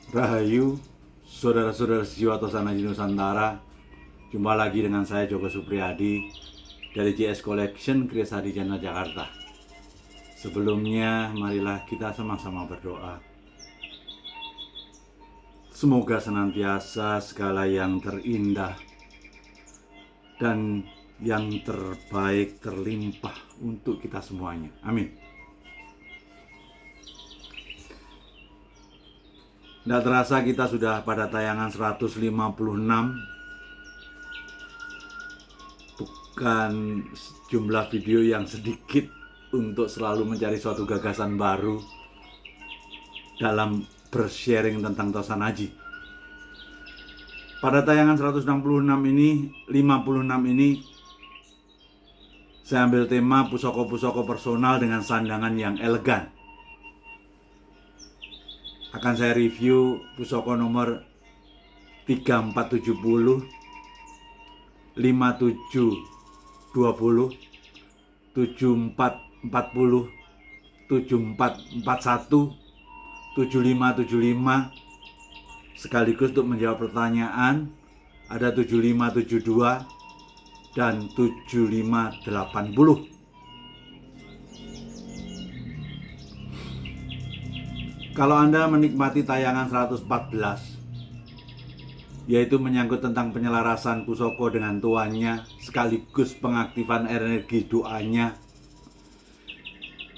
Rahayu, saudara-saudara sejiwa Tosanaji Nusantara. Jumpa lagi dengan saya Joko Supriyadi dari JS Collection Krisadi Jana Jakarta. Sebelumnya marilah kita sama-sama berdoa. Semoga senantiasa segala yang terindah dan yang terbaik terlimpah untuk kita semuanya. Amin. Tidak terasa kita sudah pada tayangan 156. Bukan jumlah video yang sedikit untuk selalu mencari suatu gagasan baru dalam bersharing tentang Tosanaji. Pada tayangan 156 ini, 56 ini, saya ambil tema pusoko-pusoko personal dengan sandangan yang elegan. Akan saya review pusoko nomor 3470, 5720, 7440, 7441, 7575, sekaligus untuk menjawab pertanyaan ada 7572 dan 7580. Kalau Anda menikmati tayangan 114, yaitu menyangkut tentang penyelarasan pusoko dengan tuannya sekaligus pengaktifan energi doanya,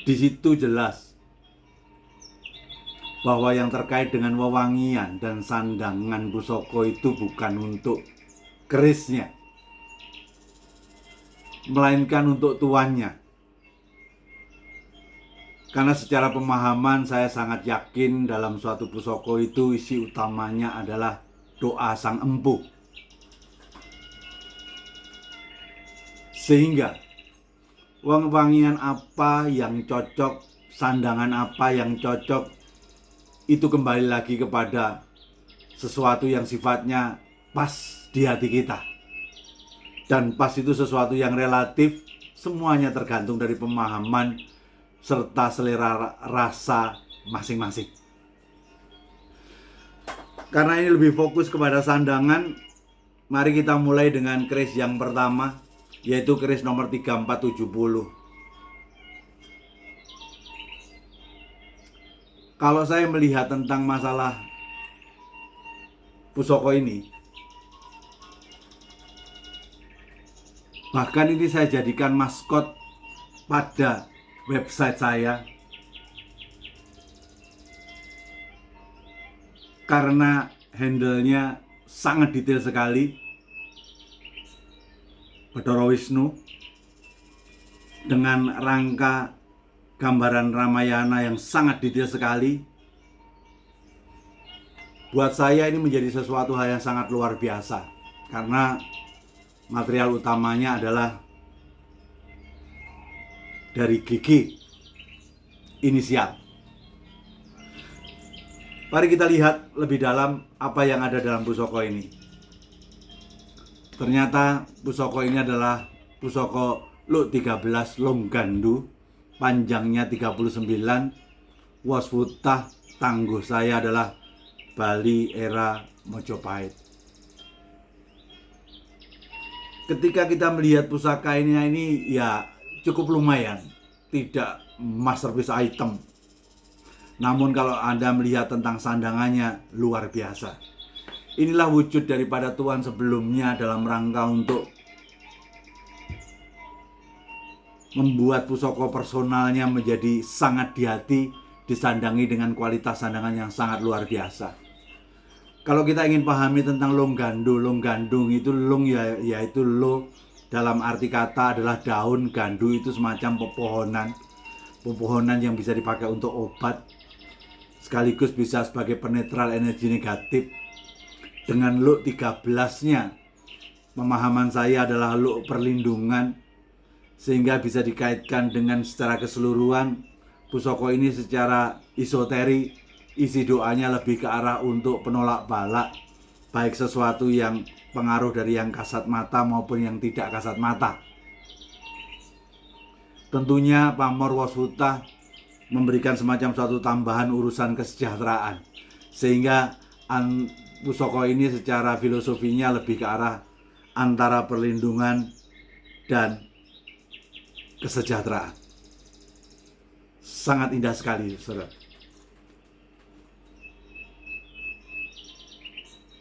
di situ jelas bahwa yang terkait dengan wewangian dan sandangan pusoko itu bukan untuk kerisnya, melainkan untuk tuannya. Karena secara pemahaman saya sangat yakin dalam suatu pusoko itu isi utamanya adalah doa sang empu. Sehingga wangian apa yang cocok, sandangan apa yang cocok, itu kembali lagi kepada sesuatu yang sifatnya pas di hati kita. Dan pas itu sesuatu yang relatif, semuanya tergantung dari pemahaman serta selera rasa masing-masing. Karena ini lebih fokus kepada sandangan, mari kita mulai dengan keris yang pertama, yaitu keris nomor 3470. Kalau saya melihat tentang masalah pusoko ini, bahkan ini saya jadikan maskot pada website saya, karena handle-nya sangat detail sekali. Bathara Wisnu dengan rangka gambaran Ramayana yang sangat detail sekali. Buat saya ini menjadi sesuatu hal yang sangat luar biasa, karena material utamanya adalah dari gigi inisial. Mari kita lihat lebih dalam apa yang ada dalam pusoko ini. Ternyata pusoko ini adalah pusoko Luk 13 Longgandu, panjangnya 39, waswutah tangguh saya adalah Bali era Mojopahit. Ketika kita melihat pusaka ini ya cukup lumayan, tidak masterpiece item. Namun kalau Anda melihat tentang sandangannya, luar biasa. Inilah wujud daripada Tuhan sebelumnya dalam rangka untuk membuat pusoko personalnya menjadi sangat di hati, disandangi dengan kualitas sandangan yang sangat luar biasa. Kalau kita ingin pahami tentang longgandung itu long yaitu lo dalam arti kata adalah daun. Gandu itu semacam pepohonan yang bisa dipakai untuk obat, sekaligus bisa sebagai penetral energi negatif. Dengan Luk 13-nya, pemahaman saya adalah Luk perlindungan, sehingga bisa dikaitkan dengan secara keseluruhan pusoko ini secara esoteri. Isi doanya lebih ke arah untuk penolak balak, baik sesuatu yang pengaruh dari yang kasat mata maupun yang tidak kasat mata. Tentunya pamor waswutah memberikan semacam suatu tambahan urusan kesejahteraan, Sehingga pusaka ini secara filosofinya lebih ke arah antara perlindungan dan kesejahteraan. Sangat indah sekali, saudara.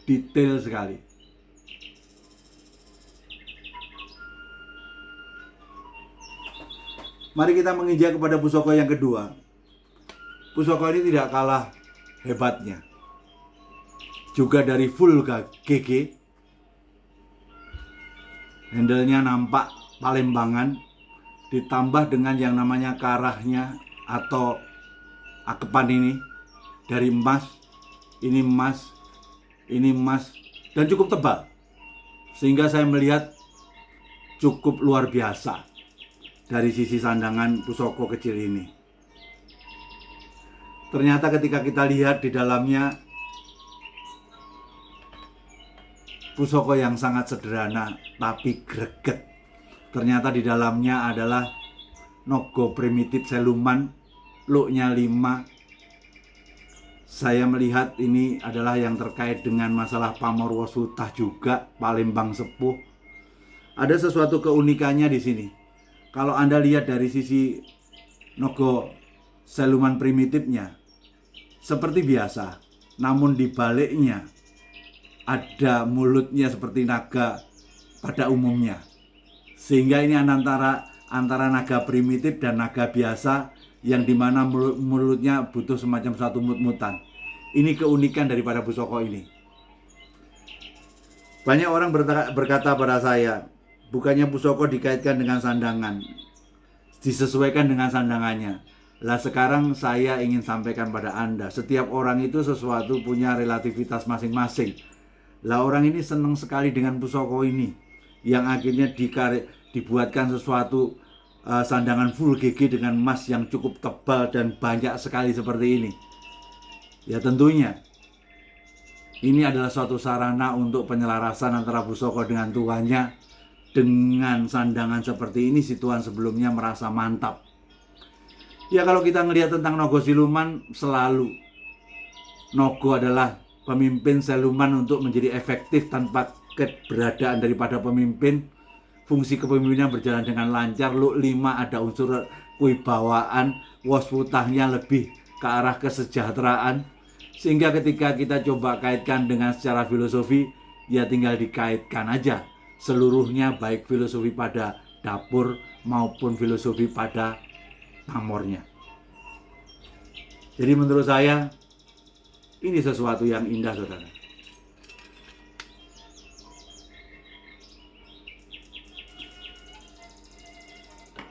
Detail sekali. Mari kita menginjak kepada pusaka yang kedua. Pusaka ini tidak kalah hebatnya. Juga dari full GG. Handle-nya nampak palembangan, ditambah dengan yang namanya karahnya atau akepan ini dari emas. Ini emas, ini emas, dan cukup tebal. Sehingga saya melihat cukup luar biasa dari sisi sandangan pusaka kecil ini. Ternyata ketika kita lihat di dalamnya, pusaka yang sangat sederhana tapi greget. Ternyata di dalamnya adalah nogo primitif seluman, looknya 5. Saya melihat ini adalah yang terkait dengan masalah pamor wasutah juga, Palembang sepuh. Ada sesuatu keunikannya di sini. Kalau Anda lihat dari sisi nogo seluman primitifnya, seperti biasa, namun di baliknya ada mulutnya seperti naga pada umumnya. Sehingga ini antara naga primitif dan naga biasa, yang dimana mulutnya butuh semacam satu mut-mutan. Ini keunikan daripada pusaka ini. Banyak orang berkata pada saya, bukannya pusaka dikaitkan dengan sandangan, disesuaikan dengan sandangannya. Lah sekarang saya ingin sampaikan pada Anda, setiap orang itu sesuatu punya relativitas masing-masing. Lah orang ini senang sekali dengan pusaka ini, yang akhirnya dibuatkan sesuatu sandangan full GG dengan emas yang cukup tebal dan banyak sekali seperti ini. Ya tentunya ini adalah suatu sarana untuk penyelarasan antara pusaka dengan tuannya. Dengan sandangan seperti ini, si tuan sebelumnya merasa mantap. Ya kalau kita ngelihat tentang nogo siluman, selalu nogo adalah pemimpin siluman untuk menjadi efektif tanpa keberadaan daripada pemimpin. Fungsi kepemimpinan berjalan dengan lancar. Look 5 ada unsur kewibawaan, waswutahnya lebih ke arah kesejahteraan. Sehingga ketika kita coba kaitkan dengan secara filosofi, ya tinggal dikaitkan aja seluruhnya, baik filosofi pada dapur maupun filosofi pada pamornya. Jadi menurut saya ini sesuatu yang indah, saudara.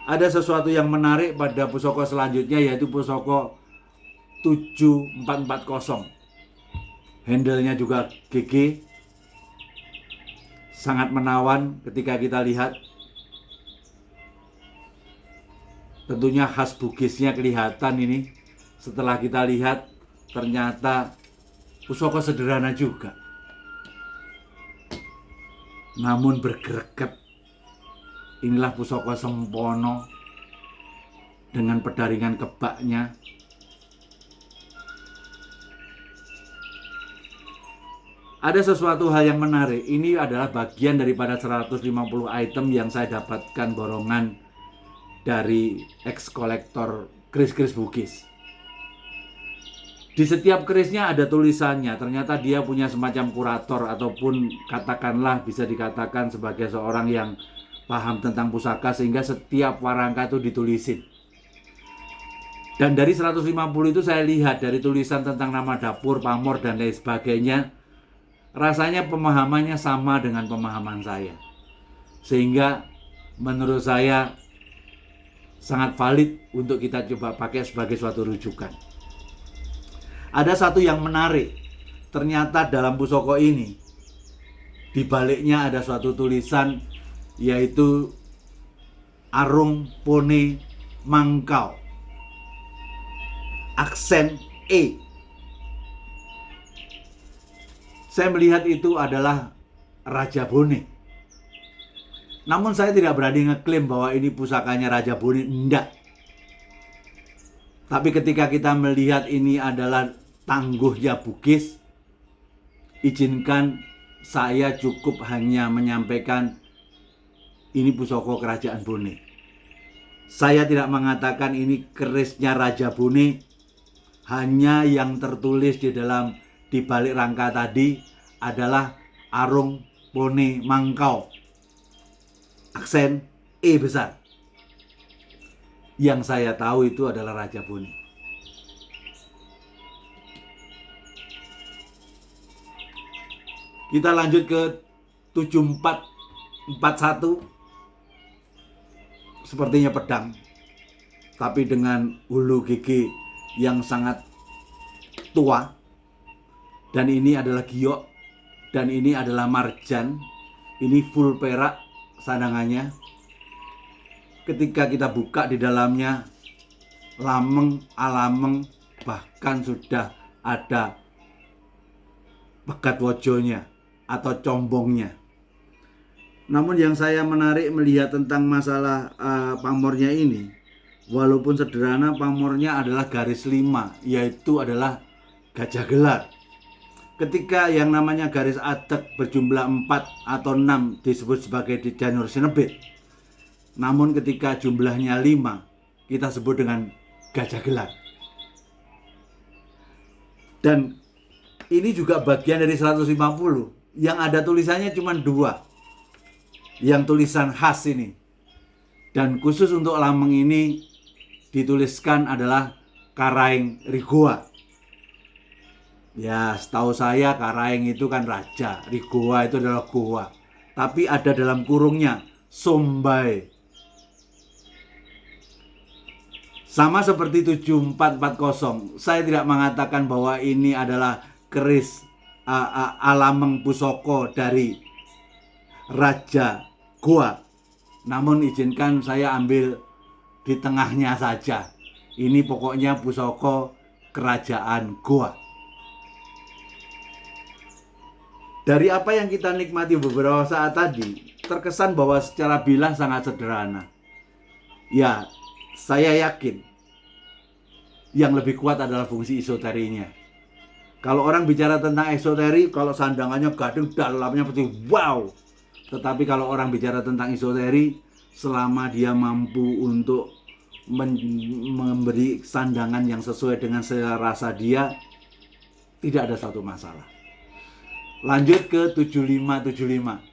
Ada sesuatu yang menarik pada pusaka selanjutnya, yaitu pusaka 7440. Handle-nya juga GG, sangat menawan ketika kita lihat. Tentunya khas Bugisnya kelihatan ini. Setelah kita lihat, ternyata pusaka sederhana juga, namun bergereget. Inilah pusaka sempono dengan pedaringan kebaknya. Ada sesuatu hal yang menarik. Ini adalah bagian daripada 150 item yang saya dapatkan borongan dari ex-kolektor keris-keris Bugis. Di setiap kerisnya ada tulisannya. Ternyata dia punya semacam kurator, ataupun katakanlah bisa dikatakan sebagai seorang yang paham tentang pusaka, sehingga setiap warangka itu ditulisin. Dan dari 150 itu saya lihat dari tulisan tentang nama dapur, pamor, dan lain sebagainya, rasanya pemahamannya sama dengan pemahaman saya. Sehingga menurut saya sangat valid untuk kita coba pakai sebagai suatu rujukan. Ada satu yang menarik. Ternyata dalam pusaka ini, di baliknya ada suatu tulisan, yaitu Arung Pone Mangkau. Aksen E. Saya melihat itu adalah Raja Bone. Namun saya tidak berani ngeklaim bahwa ini pusakanya Raja Bone, enggak. Tapi ketika kita melihat ini adalah tangguhnya Bugis, izinkan saya cukup hanya menyampaikan ini pusaka Kerajaan Bone. Saya tidak mengatakan ini kerisnya Raja Bone. Hanya yang tertulis di balik rangka tadi adalah Arung Bone Mangkau. Aksen E besar. Yang saya tahu itu adalah Raja Bone. Kita lanjut ke 7441. Sepertinya pedang, tapi dengan hulu gigi yang sangat tua. Dan ini adalah giok, dan ini adalah marjan. Ini full perak sandangannya. Ketika kita buka di dalamnya lameng, alameng, bahkan sudah ada pegat wojonya atau combongnya. Namun yang saya menarik melihat tentang masalah pamornya ini, walaupun sederhana, pamornya adalah garis 5, yaitu adalah gajah gelar. Ketika yang namanya garis adek berjumlah 4 atau 6 disebut sebagai Janur Sinebit. Namun ketika jumlahnya 5, kita sebut dengan gajah gelar. Dan ini juga bagian dari 150 yang ada tulisannya cuma 2. Yang tulisan khas ini. Dan khusus untuk lameng ini dituliskan adalah Karaeng Rigoa. Ya, setahu saya Karaeng itu kan raja, Rigoa itu adalah goa. Tapi ada dalam kurungnya Sombai. Sama seperti 7440, saya tidak mengatakan bahwa ini adalah keris alameng pusoko dari Raja Goa. Namun izinkan saya ambil di tengahnya saja. Ini pokoknya pusaka Kerajaan Goa. Dari apa yang kita nikmati beberapa saat tadi, terkesan bahwa secara bilah sangat sederhana. Ya, saya yakin yang lebih kuat adalah fungsi esoterinya. Kalau orang bicara tentang esoteri, kalau sandangannya gading, dalamnya seperti wow. Tetapi kalau orang bicara tentang esoteri, selama dia mampu untuk memberi sandangan yang sesuai dengan selera rasa dia, tidak ada satu masalah. Lanjut ke 7575.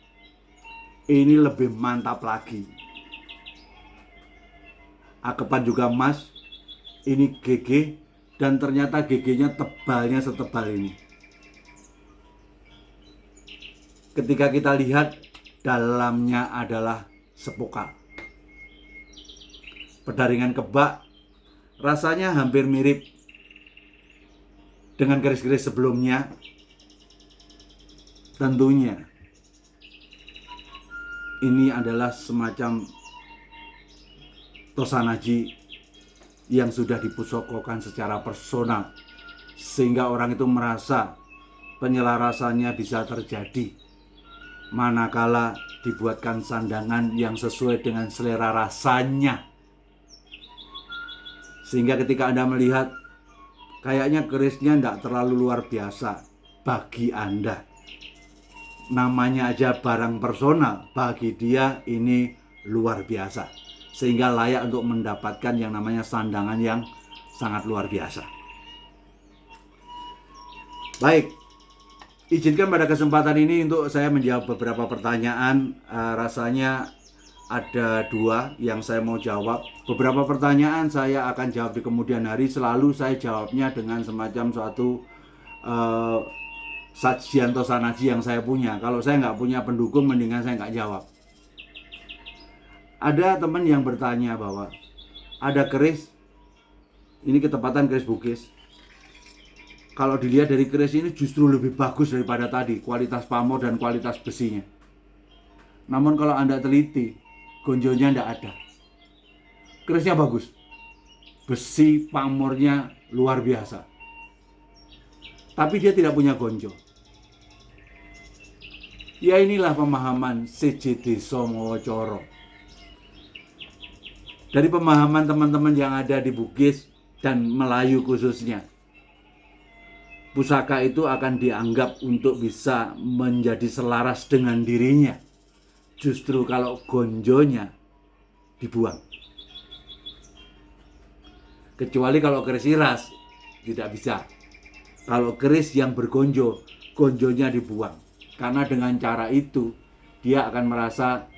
Ini lebih mantap lagi. Akepan juga emas. Ini GG, dan ternyata GG-nya tebalnya setebal ini. Ketika kita lihat, dalamnya adalah sepoka. Pedaringan kebak rasanya hampir mirip dengan garis-garis sebelumnya. Tentunya ini adalah semacam tosanaji yang sudah dipusokokan secara personal, sehingga orang itu merasa penyelarasannya bisa terjadi manakala dibuatkan sandangan yang sesuai dengan selera rasanya. Sehingga ketika Anda melihat, kayaknya kerisnya tidak terlalu luar biasa bagi Anda. Namanya aja barang personal, bagi dia ini luar biasa. Sehingga layak untuk mendapatkan yang namanya sandangan yang sangat luar biasa. Baik. Izinkan pada kesempatan ini untuk saya menjawab beberapa pertanyaan. Rasanya ada 2 yang saya mau jawab. Beberapa pertanyaan saya akan jawab di kemudian hari. Selalu saya jawabnya dengan semacam suatu sajian atau sanaji yang saya punya. Kalau saya nggak punya pendukung, mendingan saya nggak jawab. Ada teman yang bertanya bahwa ada keris, ini ketepatan keris Bugis. Kalau dilihat dari keris ini justru lebih bagus daripada tadi, kualitas pamor dan kualitas besinya. Namun kalau Anda teliti, gonjonya tidak ada. Kerisnya bagus, besi pamornya luar biasa, tapi dia tidak punya gonjo. Ya, inilah pemahaman CJD Somowocoro. Dari pemahaman teman-teman yang ada di Bugis dan Melayu khususnya, pusaka itu akan dianggap untuk bisa menjadi selaras dengan dirinya. Justru kalau gonjonya dibuang. Kecuali kalau keris iras, tidak bisa. Kalau keris yang bergonjo, gonjonya dibuang. Karena dengan cara itu, dia akan merasa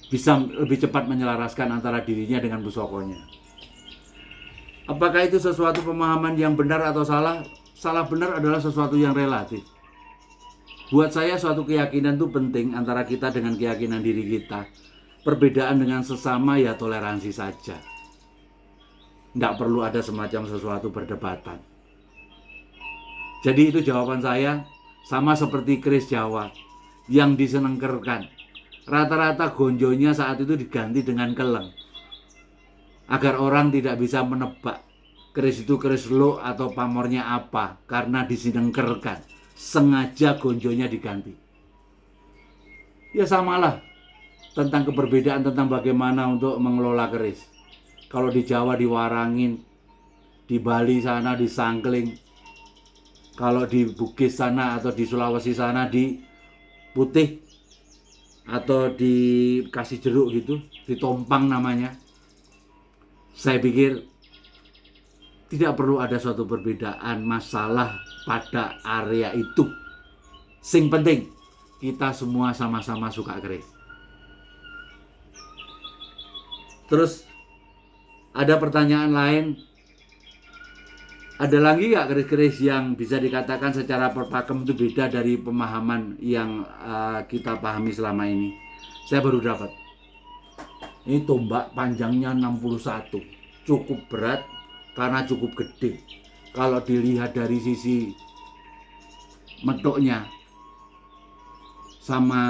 bisa lebih cepat menyelaraskan antara dirinya dengan pusokonya. Apakah itu sesuatu pemahaman yang benar atau salah? Salah benar adalah sesuatu yang relatif. Buat saya suatu keyakinan itu penting antara kita dengan keyakinan diri kita. Perbedaan dengan sesama ya toleransi saja. Tidak perlu ada semacam sesuatu perdebatan. Jadi itu jawaban saya, sama seperti keris Jawa yang disenengkerkan. Rata-rata gonjonya saat itu diganti dengan keleng. Agar orang tidak bisa menebak keris itu keris lo atau pamornya apa, karena disenengkerkan. Sengaja gonjonya diganti. Ya samalah tentang keberbedaan tentang bagaimana untuk mengelola keris. Kalau di Jawa diwarangin, di Bali sana disangkling, kalau di Bugis sana atau di Sulawesi sana di putih atau dikasih jeruk gitu, ditompang namanya. Saya pikir tidak perlu ada suatu perbedaan masalah pada area itu. Sing penting kita semua sama-sama suka keris. Terus ada pertanyaan lain. Ada lagi nggak keris-keris yang bisa dikatakan secara perpakem itu beda dari pemahaman yang kita pahami selama ini? Saya baru dapat. Ini tombak panjangnya 61. Cukup berat karena cukup gede. Kalau dilihat dari sisi metoknya sama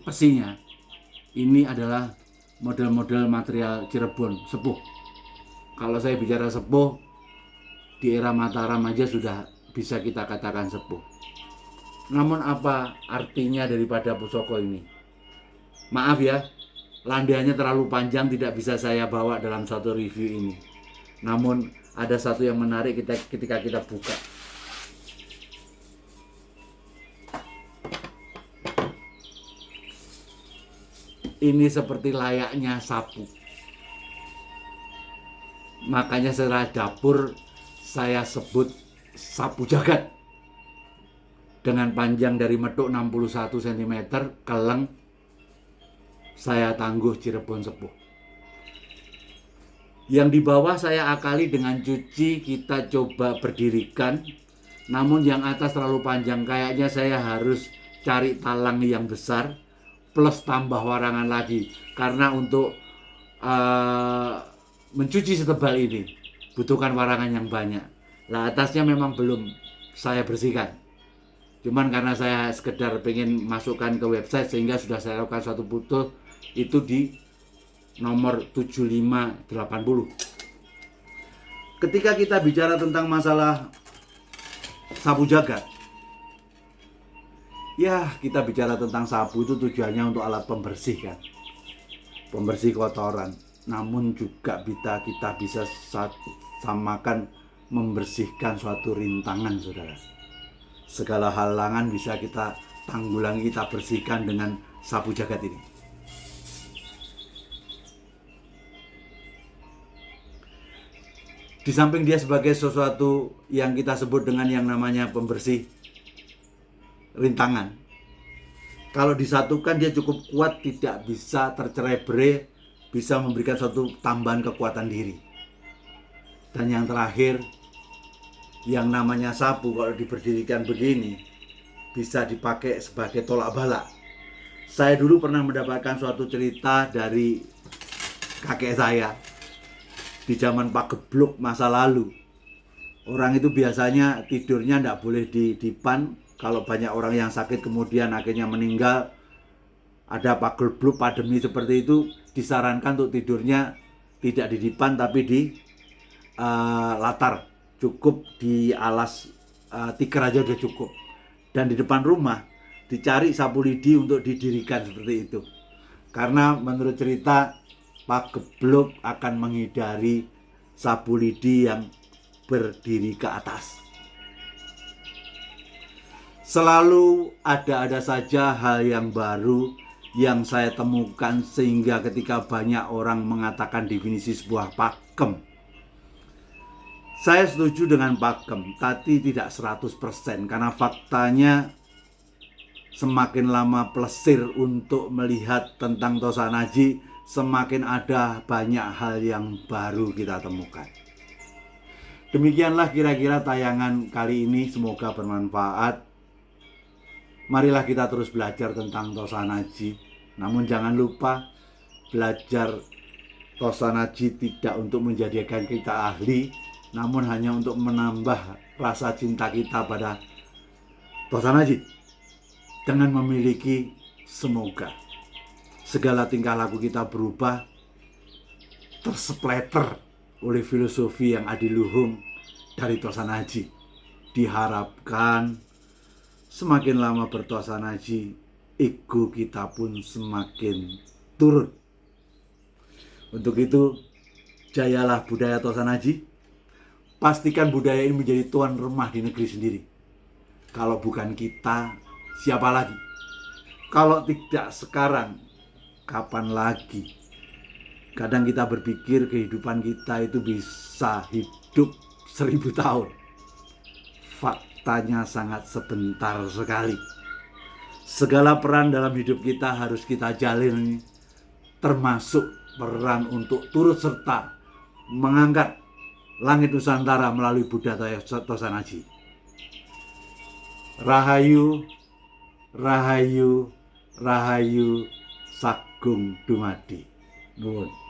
pesinya, ini adalah model-model material Cirebon sepuh. Kalau saya bicara sepuh, di era Mataram aja sudah bisa kita katakan sepuh. Namun apa artinya daripada pusoko ini? Maaf ya, landaannya terlalu panjang, tidak bisa saya bawa dalam satu review ini. Namun ada satu yang menarik ketika kita buka. Ini seperti layaknya sapu. Makanya setelah dapur saya sebut sapu jagat. Dengan panjang dari metuk 61 cm, keleng, saya tangguh Cirebon sepuh. Yang di bawah saya akali dengan cuci, kita coba berdirikan. Namun yang atas terlalu panjang, kayaknya saya harus cari talang yang besar plus tambah warangan lagi. Karena untuk mencuci setebal ini butuhkan warangan yang banyak. Lah atasnya memang belum saya bersihkan. Cuman karena saya sekedar pengen masukkan ke website sehingga sudah saya lakukan suatu foto itu di nomor 7580. Ketika kita bicara tentang masalah sapu jagat, ya kita bicara tentang sapu itu tujuannya untuk alat pembersih kan, pembersih kotoran. Namun juga kita bisa samakan membersihkan suatu rintangan, saudara. Segala halangan bisa kita tanggulangi, kita bersihkan dengan sapu jagat ini. Di samping dia sebagai sesuatu yang kita sebut dengan yang namanya pembersih rintangan, kalau disatukan dia cukup kuat, tidak bisa tercerai-berai, bisa memberikan suatu tambahan kekuatan diri. Dan yang terakhir, yang namanya sapu kalau diberdirikan begini bisa dipakai sebagai tolak balak. Saya dulu pernah mendapatkan suatu cerita dari kakek saya di zaman Pak Geblok masa lalu. Orang itu biasanya tidurnya tidak boleh di dipan. Kalau banyak orang yang sakit kemudian akhirnya meninggal, ada Pak Geblok pandemi seperti itu, disarankan untuk tidurnya tidak di dipan tapi di latar. Cukup di alas tikar aja udah cukup. Dan di depan rumah dicari sapu lidi untuk didirikan seperti itu. Karena menurut cerita Pak Geblok akan menghindari sapu lidi yang berdiri ke atas. Selalu ada saja hal yang baru yang saya temukan, sehingga ketika banyak orang mengatakan definisi sebuah pakem, saya setuju dengan pakem, tapi tidak 100%, karena faktanya semakin lama plesir untuk melihat tentang Tosanaji, semakin ada banyak hal yang baru kita temukan. Demikianlah kira-kira tayangan kali ini, semoga bermanfaat. Marilah kita terus belajar tentang Tosanaji. Namun jangan lupa, belajar Tosanaji tidak untuk menjadikan kita ahli, namun hanya untuk menambah rasa cinta kita pada Tosanaji. Dengan memiliki, semoga segala tingkah laku kita berubah, tersplatter oleh filosofi yang adiluhung dari Tosanaji. Diharapkan semakin lama berTosanaji, ego kita pun semakin turun. Untuk itu, jayalah budaya Tosanaji. Pastikan budaya ini menjadi tuan rumah di negeri sendiri. Kalau bukan kita, siapa lagi? Kalau tidak sekarang, kapan lagi? Kadang kita berpikir kehidupan kita itu bisa hidup 1000 tahun. Faktanya sangat sebentar sekali. Segala peran dalam hidup kita harus kita jalani, termasuk peran untuk turut serta mengangkat langit Nusantara melalui budaya Tosanaji. Rahayu, Rahayu, Rahayu Sagung Dumadi. Nuwun.